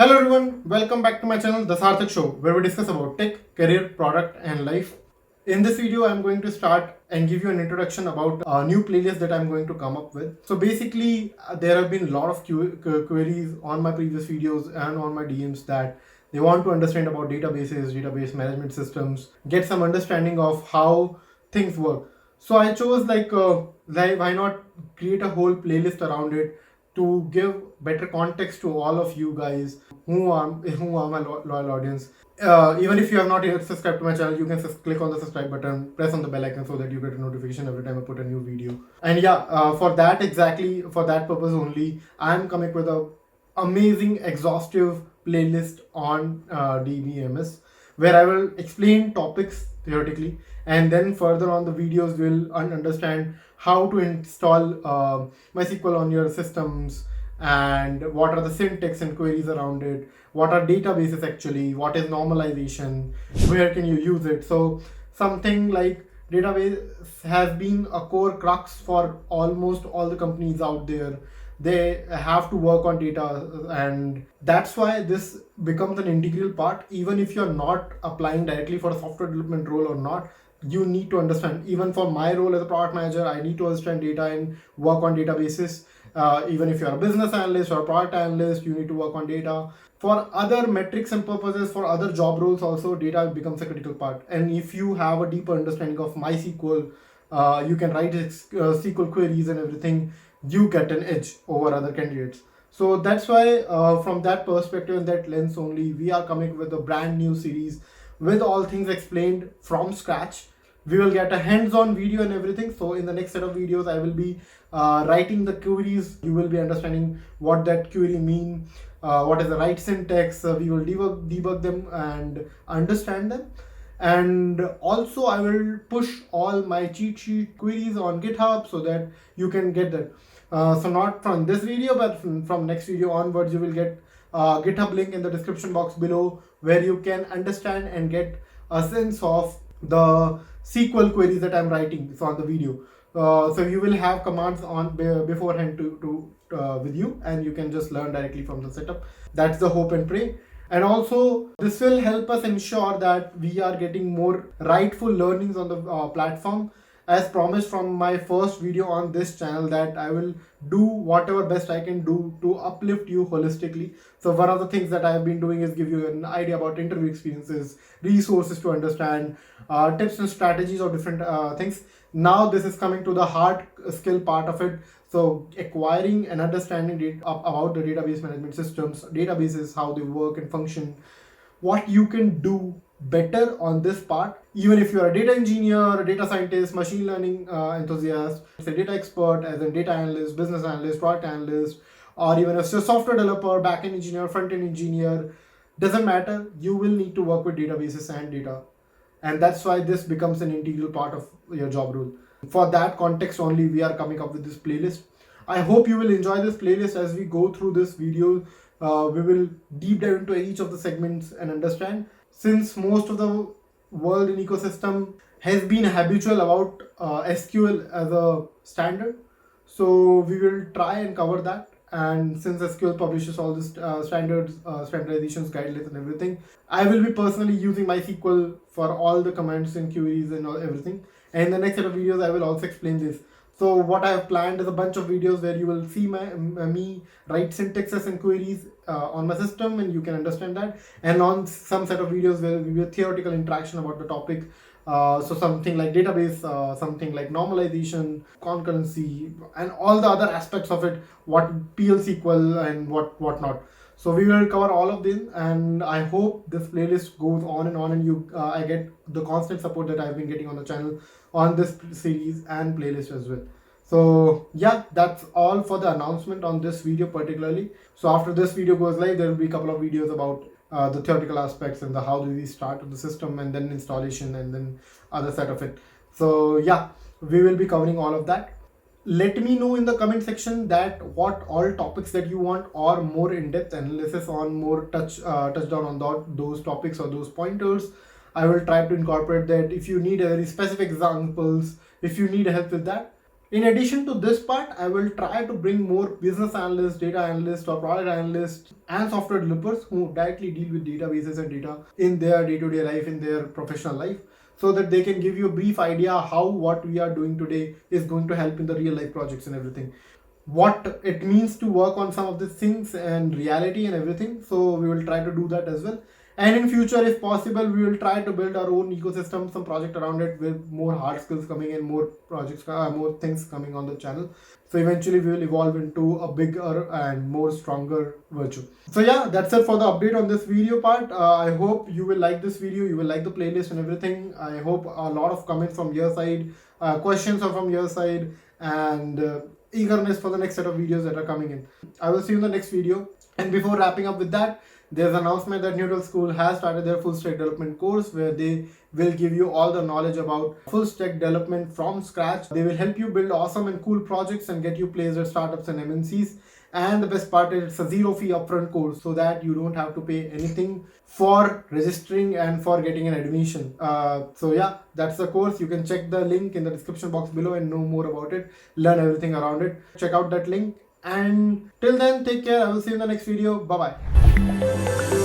Hello everyone, welcome back to my channel, The Sarthak Show, where we discuss about tech, career, product and life. In this video, I'm going to start and give you an introduction about a new playlist that I'm going to come up with. So basically, there have been a lot of queries on my previous videos and on my DMs that they want to understand about databases, database management systems, get some understanding of how things work. So I chose why not create a whole playlist around it to give better context to all of you guys who are my loyal audience. Even if you have not yet subscribed to my channel, you can just click on the subscribe button, press on the bell icon so that you get a notification every time I put a new video. And for that purpose only, I'm coming with a amazing exhaustive playlist on DBMS where I will explain topics theoretically, and then further on the videos will understand how to install MySQL on your systems and what are the syntax and queries around it, what are databases actually, what is normalization, where can you use it. So something like database has been a core crux for almost all the companies out there. They have to work on data, and that's why this becomes an integral part. Even if you're not applying directly for a software development role or not, you need to understand. Even for my role as a product manager, I need to understand data and work on databases. Even if you're a business analyst or a product analyst, you need to work on data. For other metrics and purposes, for other job roles also, data becomes a critical part. And if you have a deeper understanding of MySQL, you can write SQL queries and everything, you get an edge over other candidates. So that's why from that perspective and that lens only, we are coming with a brand new series with all things explained from scratch. We will get a hands-on video and everything. So in the next set of videos, I will be writing the queries. You will be understanding what that query mean, what is the right syntax. We will debug them and understand them. And also I will push all my cheat sheet queries on GitHub so that you can get that. So not from this video, but from next video onwards, you will get a GitHub link in the description box below where you can understand and get a sense of the SQL queries that I'm writing on the video. So you will have commands on beforehand with you, and you can just learn directly from the setup. That's the hope and pray. And also this will help us ensure that we are getting more rightful learnings on the platform. As promised from my first video on this channel, that I will do whatever best I can do to uplift you holistically. So one of the things that I have been doing is give you an idea about interview experiences, resources to understand, tips and strategies of different things. Now this is coming to the hard skill part of it. So acquiring and understanding about the database management systems, databases, how they work and function, what you can do better on this part. Even if you're a data engineer, a data scientist, machine learning enthusiast, as a data expert, as a data analyst, business analyst, product analyst, or even as a software developer, backend engineer, front-end engineer, doesn't matter. You will need to work with databases and data. And that's why this becomes an integral part of your job role. For that context only, we are coming up with this playlist. I hope you will enjoy this playlist. As we go through this video, we will deep dive into each of the segments and understand. Since most of the world in ecosystem has been habitual about SQL as a standard, so we will try and cover that. And since SQL publishes all this standards, standardizations, guidelines and everything, I will be personally using MySQL for all the commands and queries and everything. And in the next set of videos, I will also explain this. So what I have planned is a bunch of videos where you will see me write syntaxes and queries on my system, and you can understand that. And on some set of videos where we will theoretical interaction about the topic. So something like database, something like normalization, concurrency, and all the other aspects of it, what PL/SQL and what not. So we will cover all of this, and I hope this playlist goes on, and I get the constant support that I've been getting on the channel on this series and playlist as well. So yeah, that's all for the announcement on this video particularly. So after this video goes live, there will be a couple of videos about the theoretical aspects and the how do we start the system, and then installation, and then other side of it. So yeah, we will be covering all of that. Let me know in the comment section that what all topics that you want, or more in-depth analysis on more touchdown on those topics or those pointers. I will try to incorporate that. If you need very specific examples, if you need help with that, In addition to this part, I will try to bring more business analysts, data analysts, or product analysts and software developers who directly deal with databases and data in their day-to-day life, in their professional life, so that they can give you a brief idea how what we are doing today is going to help in the real life projects and everything. What it means to work on some of these things and reality and everything. So we will try to do that as well. And in future, if possible, we will try to build our own ecosystem, some project around it with more hard skills coming in, more projects, more things coming on the channel. So eventually we will evolve into a bigger and more stronger virtue. So yeah, that's it for the update on this video part. I hope you will like this video, you will like the playlist and everything. I hope a lot of comments from your side, questions are from your side, and eagerness for the next set of videos that are coming in. I will see you in the next video. And before wrapping up with that, there's an announcement that Nutanix School has started their full stack development course, where they will give you all the knowledge about full stack development from scratch. They will help you build awesome and cool projects and get you placed at startups and MNCs. And the best part is it's a zero fee upfront course, so that you don't have to pay anything for registering and for getting an admission. So yeah, that's the course. You can check the link in the description box below and know more about it, learn everything around it. Check out that link. And till then, take care. I will see you in the next video. Bye bye.